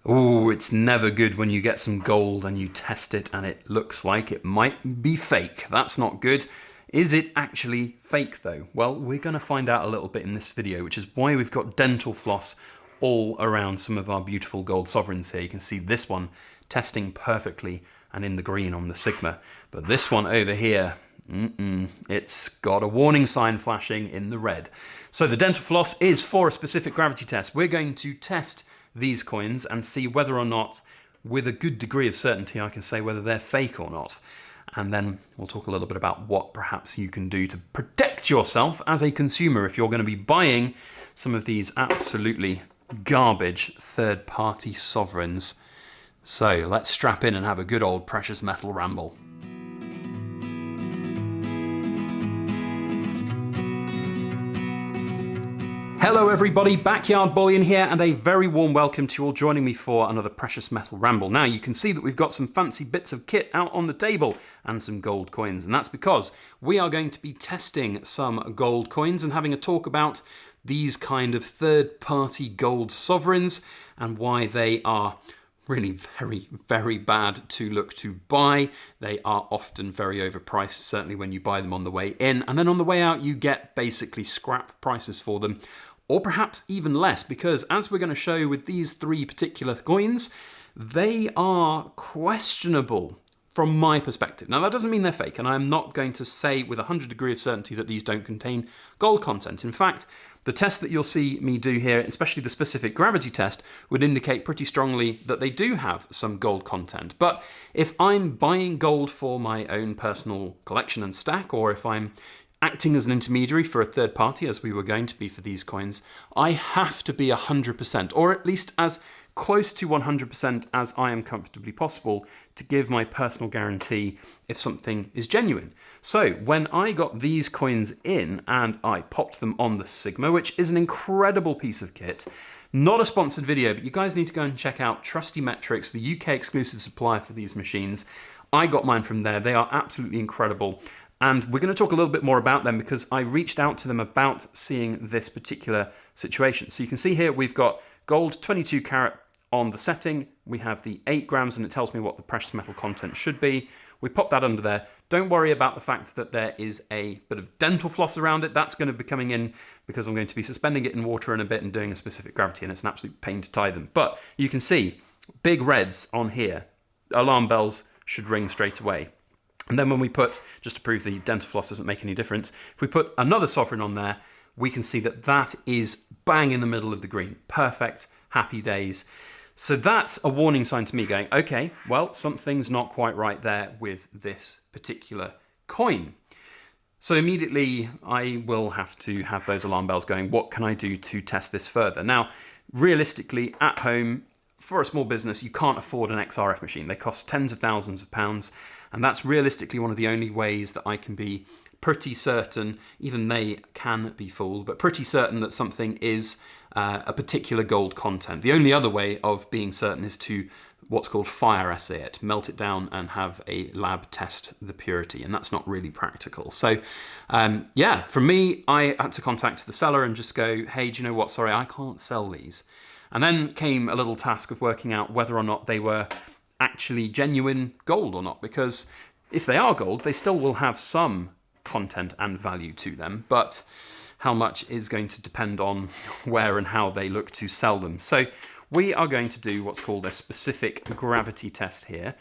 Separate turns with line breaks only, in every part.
Oh, it's never good when you get some gold and you test it and it looks like it might be fake. That's not good. Is it actually fake though? Well, we're going to find out a little bit in this video, which is why we've got dental floss all around some of our beautiful gold sovereigns here. You can see this one testing perfectly and in the green on the Sigma. But this one over here, it's got a warning sign flashing in the red. So the dental floss is for a specific gravity test. We're going to test these coins and see whether or not, with a good degree of certainty, I can say whether they're fake or not. And then we'll talk a little bit about what perhaps you can do to protect yourself as a consumer if you're going to be buying some of these absolutely garbage third-party sovereigns. So let's strap in and have a good old precious metal ramble. Hello everybody, Backyard Bullion here, and a very warm welcome to you all joining me for another Precious Metal Ramble. Now you can see that we've got some fancy bits of kit out on the table and some gold coins, and that's because we are going to be testing some gold coins and having a talk about these kind of third-party gold sovereigns and why they are really very bad to look to buy. They are often very overpriced, certainly when you buy them on the way in, and then on the way out you get basically scrap prices for them, or perhaps even less, because as we're going to show with these three particular coins, they are questionable from my perspective. Now that doesn't mean they're fake, and I'm not going to say with 100 degrees of certainty that these don't contain gold content. In fact, the test that you'll see me do here, especially the specific gravity test, would indicate pretty strongly that they do have some gold content. But if I'm buying gold for my own personal collection and stack, or if I'm acting as an intermediary for a third party, as we were going to be for these coins, I have to be 100%, or at least as close to 100% as I am comfortably possible, to give my personal guarantee if something is genuine. So when I got these coins in and I popped them on the Sigma, which is an incredible piece of kit, not a sponsored video, but you guys need to go and check out Trusty Metrics, the UK exclusive supplier for these machines. I got mine from there. They are absolutely incredible. And we're going to talk a little bit more about them because I reached out to them about seeing this particular situation. So you can see here we've got gold 22 carat on the setting. We have the 8 grams and it tells me what the precious metal content should be. We pop that under there. Don't worry about the fact that there is a bit of dental floss around it. That's going to be coming in because I'm going to be suspending it in water in a bit and doing a specific gravity, and it's an absolute pain to tie them. But you can see big reds on here. Alarm bells should ring straight away. And then when we put, just to prove the dental floss doesn't make any difference, if we put another sovereign on there, we can see that that is bang in the middle of the green. Perfect, happy days. So that's a warning sign to me going, okay, well, something's not quite right there with this particular coin. So immediately I will have to have those alarm bells going. What can I do to test this further? Now, realistically, at home, for a small business, you can't afford an XRF machine. They cost tens of thousands of pounds. And that's realistically one of the only ways that I can be pretty certain, even they can be fooled, but pretty certain that something is a particular gold content. The only other way of being certain is to what's called fire assay it, melt it down and have a lab test the purity, and that's not really practical. So yeah, for me, I had to contact the seller and just go, hey, do you know what, sorry, I can't sell these. And then came a little task of working out whether or not they were actually genuine gold or not, because if they are gold, they still will have some content and value to them, but how much is going to depend on where and how they look to sell them. So we are going to do what's called a specific gravity test here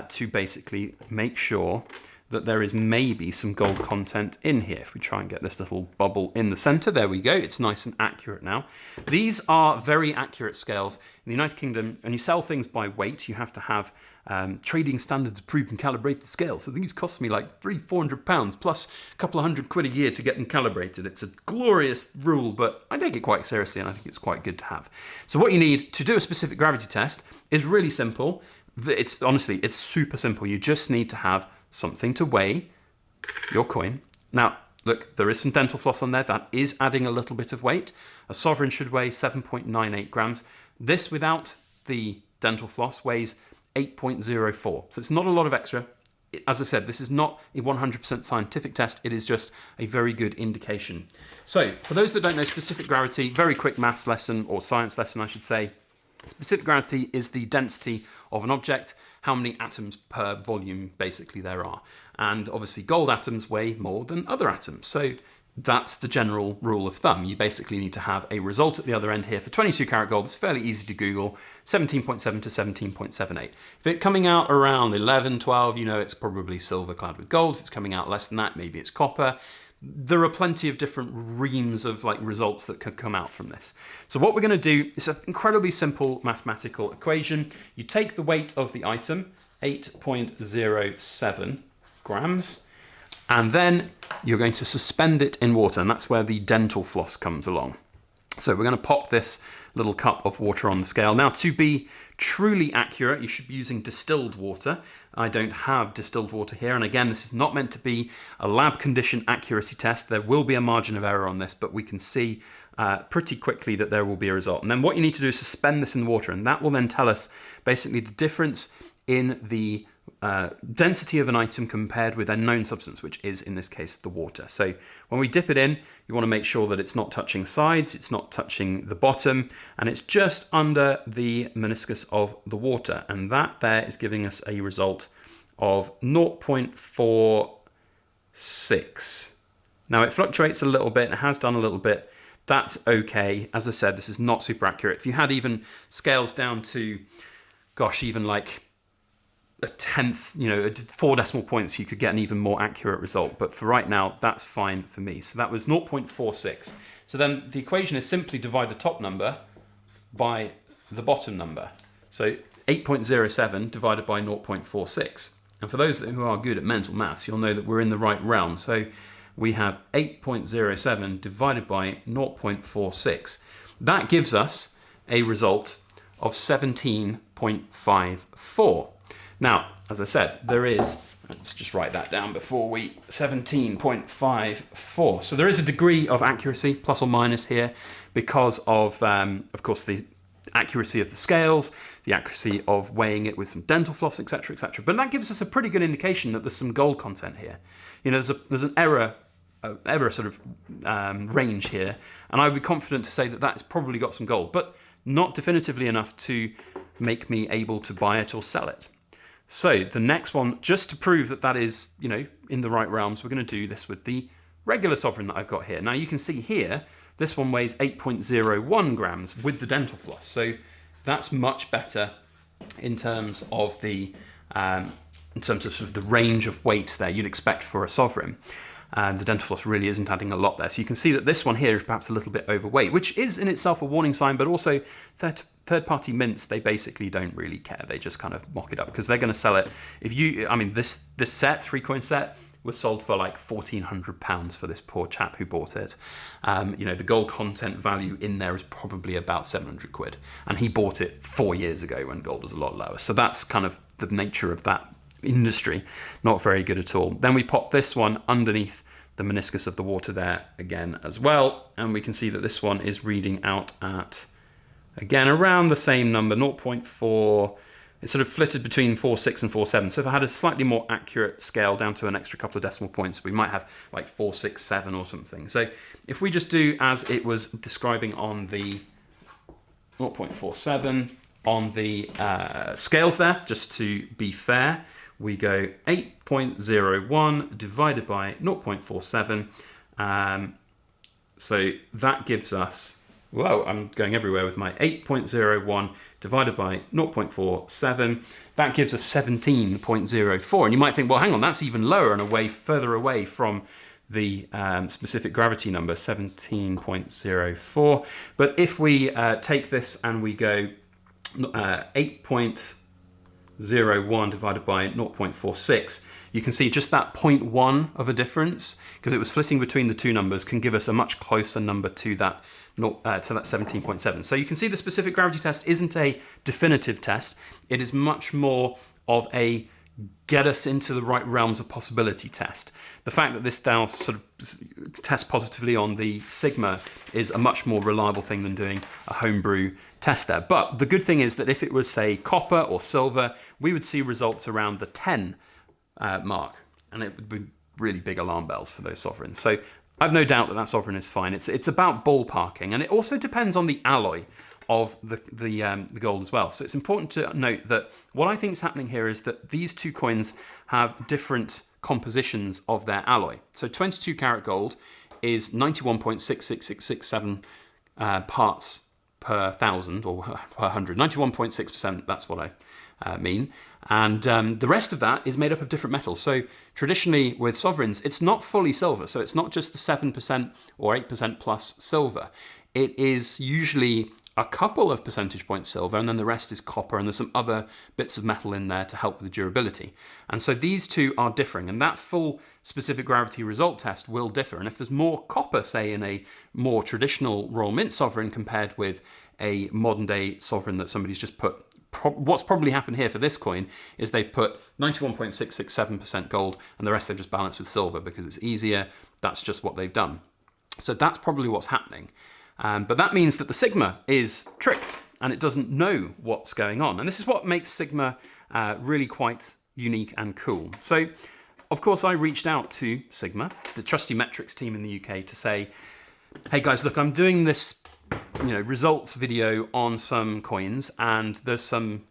to basically make sure that there is maybe some gold content in here. If we try and get this little bubble in the center, there we go. It's nice and accurate now. These are very accurate scales. In the United Kingdom, when you sell things by weight, you have to have trading standards approved and calibrated scales. So these cost me like £300-400 plus a couple of £100 a year to get them calibrated. It's a glorious rule, but I take it quite seriously and I think it's quite good to have. So what you need to do a specific gravity test is really simple. Honestly, it's super simple. You just need to have something to weigh your coin. Now, look, there is some dental floss on there. That is adding a little bit of weight. A sovereign should weigh 7.98 grams. This, without the dental floss, weighs 8.04. So it's not a lot of extra. As I said, this is not a 100% scientific test. It is just a very good indication. So for those that don't know specific gravity, very quick maths lesson, or science lesson, I should say. Specific gravity is the density of an object, how many atoms per volume basically there are. And obviously gold atoms weigh more than other atoms. So that's the general rule of thumb. You basically need to have a result at the other end here for 22 karat gold. It's fairly easy to Google, 17.7 to 17.78. If it's coming out around 11, 12, you know it's probably silver clad with gold. If it's coming out less than that, maybe it's copper. There are plenty of different reams of results that could come out from this. So what we're going to do is an incredibly simple mathematical equation. You take the weight of the item, 8.07 grams, and then you're going to suspend it in water, and that's where the dental floss comes along. So we're going to pop this little cup of water on the scale. Now, to be truly accurate, you should be using distilled water. I don't have distilled water here, and again, this is not meant to be a lab condition accuracy test. There will be a margin of error on this, but we can see pretty quickly that there will be a result. And then what you need to do is suspend this in water, and that will then tell us basically the difference in the density of an item compared with a known substance, which is in this case the water. So when we dip it in, you want to make sure that it's not touching sides, it's not touching the bottom, and it's just under the meniscus of the water. And that there is giving us a result of 0.46. Now it fluctuates a little bit, it has done a little bit. That's okay. As I said, this is not super accurate. If you had even scales down to, gosh, even like a tenth, 4 decimal points, you could get an even more accurate result. But for right now, that's fine for me. So that was 0.46. So then the equation is simply divide the top number by the bottom number. So 8.07 divided by 0.46. And for those who are good at mental maths, you'll know that we're in the right realm. So we have 8.07 divided by 0.46. That gives us a result of 17.54. Now, as I said, there is, let's just write that down before 17.54. So there is a degree of accuracy, plus or minus here, because of course, the accuracy of the scales, the accuracy of weighing it with some dental floss, etc., etc. But that gives us a pretty good indication that there's some gold content here. There's an error sort of range here, and I would be confident to say that that's probably got some gold, but not definitively enough to make me able to buy it or sell it. So the next one, just to prove that that is, in the right realms, we're going to do this with the regular sovereign that I've got here. Now you can see here, this one weighs 8.01 grams with the dental floss. So that's much better in terms of the sort of the range of weight there you'd expect for a sovereign. The dental floss really isn't adding a lot there. So you can see that this one here is perhaps a little bit overweight, which is in itself a warning sign, but also third-party mints, they basically don't really care. They just kind of mock it up because they're going to sell it. This set, 3-coin set, was sold for like £1,400 for this poor chap who bought it. The gold content value in there is probably about 700 quid. And he bought it 4 years ago when gold was a lot lower. So that's kind of the nature of that industry. Not very good at all. Then we pop this one underneath the meniscus of the water there again as well. And we can see that this one is reading out at, again, around the same number, 0.4. It's sort of flitted between 4.6 and 4.7. So if I had a slightly more accurate scale down to an extra couple of decimal points, we might have like 4.67 or something. So if we just do as it was describing on the 0.47 on the scales there, just to be fair, we go 8.01 divided by 0.47. So that gives us, whoa, I'm going everywhere with my 8.01 divided by 0.47. That gives us 17.04. And you might think, well, hang on, that's even lower and further away from the specific gravity number, 17.04. But if we take this and we go 8.01 divided by 0.46, you can see just that 0.1 of a difference, because it was flitting between the two numbers, can give us a much closer number to that 17.7. So you can see the specific gravity test isn't a definitive test. It is much more of a get us into the right realms of possibility test. The fact that this now sort of tests positively on the Sigma is a much more reliable thing than doing a homebrew test there. But the good thing is that if it was, say, copper or silver, we would see results around the 10 mark, and it would be really big alarm bells for those sovereigns. So I've no doubt that that sovereign is fine. It's about ballparking, and it also depends on the alloy of the gold as well. So it's important to note that what I think is happening here is that these two coins have different compositions of their alloy. So 22 karat gold is 91.66667 parts per thousand or per 100, 91.6%, that's what I mean. And the rest of that is made up of different metals. So traditionally with sovereigns, it's not fully silver. So it's not just the 7% or 8% plus silver. It is usually a couple of percentage points silver, and then the rest is copper, and there's some other bits of metal in there to help with the durability. And so these two are differing, and that full specific gravity result test will differ. And if there's more copper, say, in a more traditional Royal Mint sovereign compared with a modern day sovereign that somebody's just put, what's probably happened here for this coin is they've put 91.667% gold, and the rest they've just balanced with silver because it's easier. That's just what they've done. So that's probably what's happening. But that means that the Sigma is tricked and it doesn't know what's going on. And this is what makes Sigma really quite unique and cool. So, of course, I reached out to Sigma, the trusty metrics team in the UK, to say, hey guys, look, I'm doing this results video on some coins, and there's some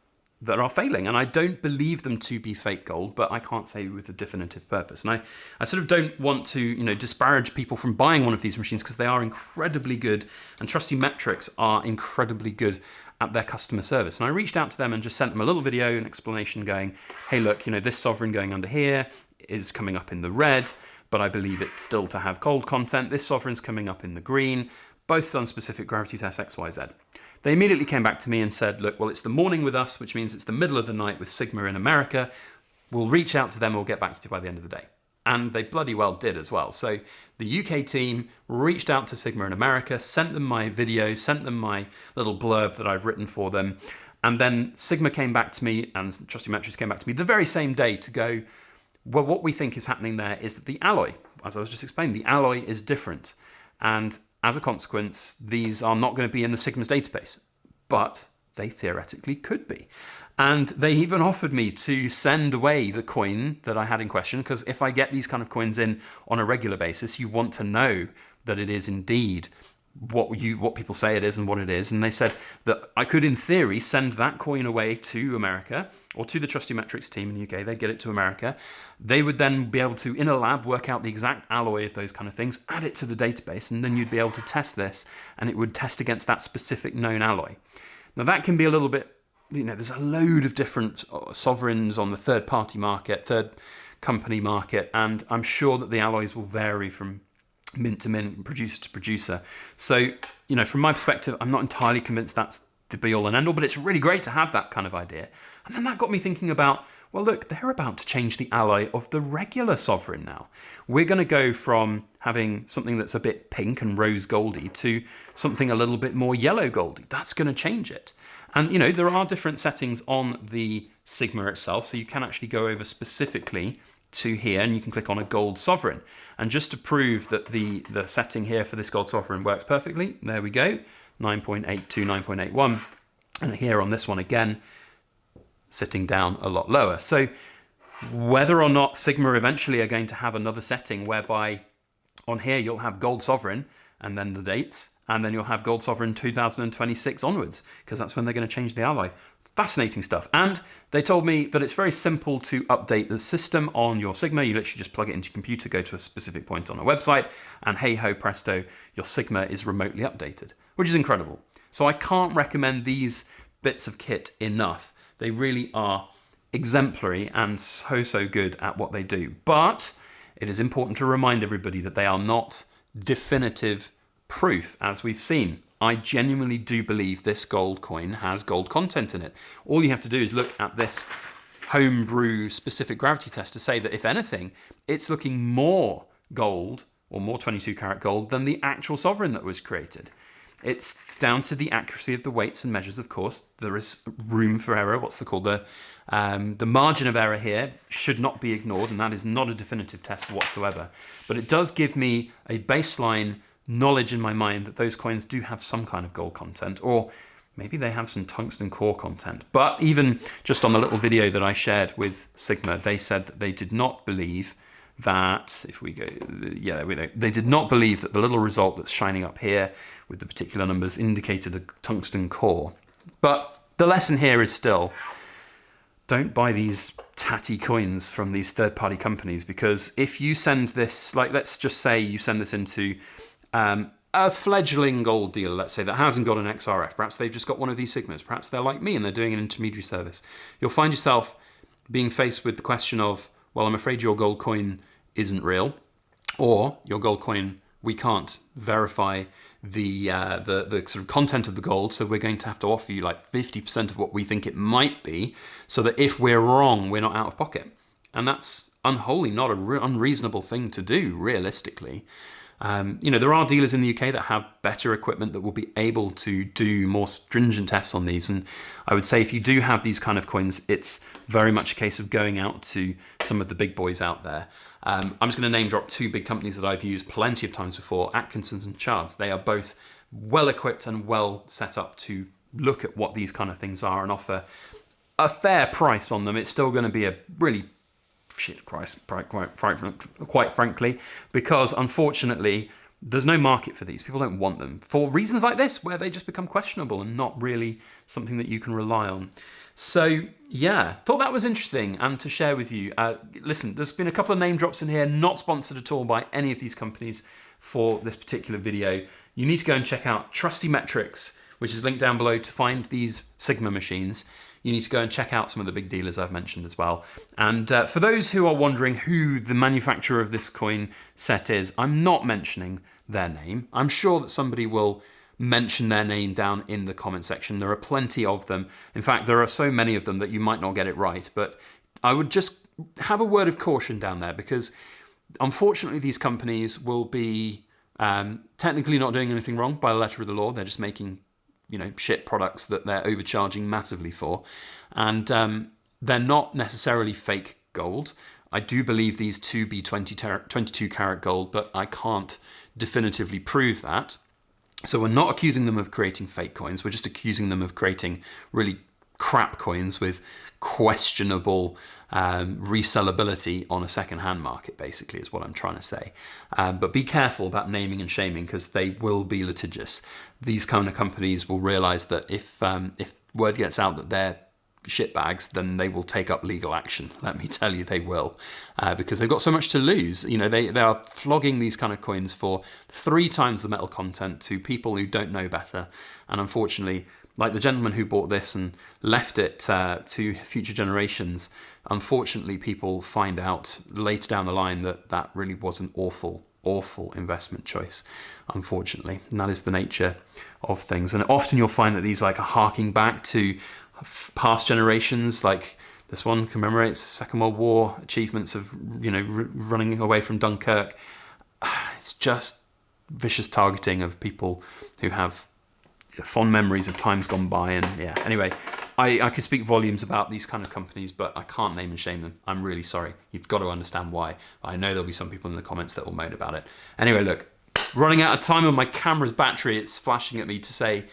that are failing, and I don't believe them to be fake gold, but I can't say with a definitive purpose. And I sort of don't want to disparage people from buying one of these machines because they are incredibly good, and Trusty Metrics are incredibly good at their customer service. And I reached out to them and just sent them a little video, an explanation going, hey look, this sovereign going under here is coming up in the red, but I believe it still to have gold content. This sovereign's coming up in the green, both done specific gravity tests XYZ. They immediately came back to me and said, look, well, it's the morning with us, which means it's the middle of the night with Sigma in America. We'll reach out to them, we'll get back to you by the end of the day. And they bloody well did as well. So the UK team reached out to Sigma in America, sent them my video, sent them my little blurb that I've written for them. And then Sigma came back to me, and Trusty Metrics came back to me the very same day to go, well, what we think is happening there is that the alloy, as I was just explaining, the alloy is different. And as a consequence, these are not going to be in the Sigma's database, but they theoretically could be. And they even offered me to send away the coin that I had in question, because if I get these kind of coins in on a regular basis, you want to know that it is indeed what people say it is and what it is. And they said that I could, in theory, send that coin away to America or to the Trusty Metrics team in the UK. They'd get it to America. They would then be able to, in a lab, work out the exact alloy of those kind of things, add it to the database, and then you'd be able to test this, and it would test against that specific known alloy. Now, that can be a little bit, there's a load of different sovereigns on the third-party market, third company market, and I'm sure that the alloys will vary from mint to mint, producer to producer. So, from my perspective, I'm not entirely convinced that's the be-all and end-all, but it's really great to have that kind of idea. And then that got me thinking about, well, look, they're about to change the alloy of the regular sovereign now. We're going to go from having something that's a bit pink and rose goldy to something a little bit more yellow goldy. That's going to change it. And, there are different settings on the Sigma itself, so you can actually go over specifically to here, and you can click on a gold sovereign. And just to prove that the setting here for this gold sovereign works perfectly, there we go, 9.82, 9.81. And here on this one again, sitting down a lot lower. So whether or not Sigma eventually are going to have another setting whereby on here you'll have gold sovereign and then the dates, and then you'll have gold sovereign 2026 onwards, because that's when they're going to change the alloy. Fascinating stuff. And they told me that it's very simple to update the system on your Sigma. You literally just plug it into your computer, go to a specific point on a website, and hey ho presto, your Sigma is remotely updated, which is incredible. So I can't recommend these bits of kit enough. They really are exemplary and so good at what they do. But it is important to remind everybody that they are not definitive proof, as we've seen. I genuinely do believe this gold coin has gold content in it. All you have to do is look at this homebrew specific gravity test to say that, if anything, it's looking more gold or more 22 karat gold than the actual sovereign that was created. It's down to the accuracy of the weights and measures, of course. There is room for error. The margin of error here should not be ignored, and that is not a definitive test whatsoever. But it does give me a baseline knowledge in my mind that those coins do have some kind of gold content, or maybe they have some tungsten core content. But even just on the little video that I shared with Sigma, they said that they did not believe that, if we go, yeah, they did not believe that the little result that's shining up here with the particular numbers indicated a tungsten core. But the lesson here is still, don't buy these tatty coins from these third-party companies, because if you send this, like let's just say you send this into a fledgling gold dealer, let's say, that hasn't got an XRF, perhaps they've just got one of these Sigmas, perhaps they're like me and they're doing an intermediary service, you'll find yourself being faced with the question of, well, I'm afraid your gold coin isn't real, or your gold coin, we can't verify the sort of content of the gold, so we're going to have to offer you like 50% of what we think it might be, so that if we're wrong, we're not out of pocket. And that's unholy, not an unreasonable thing to do, realistically. You know, there are dealers in the UK that have better equipment that will be able to do more stringent tests on these. And I would say if you do have these kind of coins, it's very much a case of going out to some of the big boys out there. I'm just going to name drop two big companies that I've used plenty of times before, Atkinson's and Chard's. They are both well equipped and well set up to look at what these kind of things are and offer a fair price on them. It's still going to be a really shit price, quite frankly, because unfortunately there's no market for these. People don't want them for reasons like this, where they just become questionable and not really something that you can rely on. So yeah, thought that was interesting and to share with you. Listen, there's been a couple of name drops in here, not sponsored at all by any of these companies for this particular video. You need to go and check out Trusty Metrics, which is linked down below, to find these Sigma machines. You need to go and check out some of the big dealers I've mentioned as well. And for those who are wondering who the manufacturer of this coin set is, I'm not mentioning their name. I'm sure that somebody will mention their name down in the comment section. There are plenty of them. In fact, there are so many of them that you might not get it right. But I would just have a word of caution down there, because unfortunately these companies will be technically not doing anything wrong by the letter of the law. They're just making, you know, shit products that they're overcharging massively for. And they're not necessarily fake gold. I do believe these to be 22 karat gold, but I can't definitively prove that. So we're not accusing them of creating fake coins. We're just accusing them of creating really crap coins with questionable resellability on a second-hand market, basically, is what I'm trying to say. But be careful about naming and shaming, because they will be litigious. These kind of companies will realize that if word gets out that they're shitbags, then they will take up legal action. Let me tell you, they will, because they've got so much to lose. You know, they are flogging these kind of coins for 3 times the metal content to people who don't know better. And unfortunately, like the gentleman who bought this and left it to future generations, unfortunately people find out later down the line that that really was an awful investment choice, unfortunately. And that is the nature of things. And often you'll find that these like are harking back to past generations, like this one commemorates Second World War achievements of, you know, running away from Dunkirk. It's just vicious targeting of people who have fond memories of times gone by. And yeah, anyway, I could speak volumes about these kind of companies, but I can't name and shame them. I'm really sorry. You've got to understand why. I know there'll be some people in the comments that will moan about it. Anyway, look, running out of time on my camera's battery. It's flashing at me to say,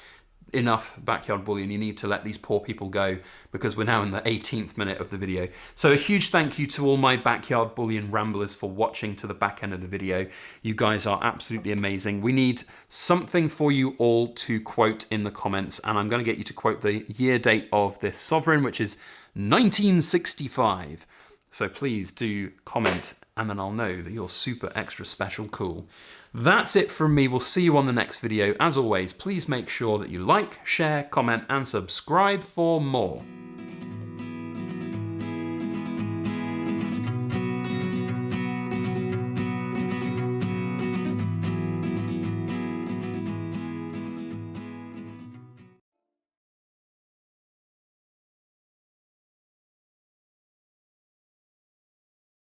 enough, Backyard Bullion. You need to let these poor people go, because we're now in the 18th minute of the video. So a huge thank you to all my Backyard Bullion ramblers for watching to the back end of the video. You guys are absolutely amazing. We need something for you all to quote in the comments, and I'm going to get you to quote the year date of this sovereign, which is 1965. So please do comment, and then I'll know that you're super extra special cool. That's it from me. We'll see you on the next video. As always, please make sure that you like, share, comment, and subscribe for more.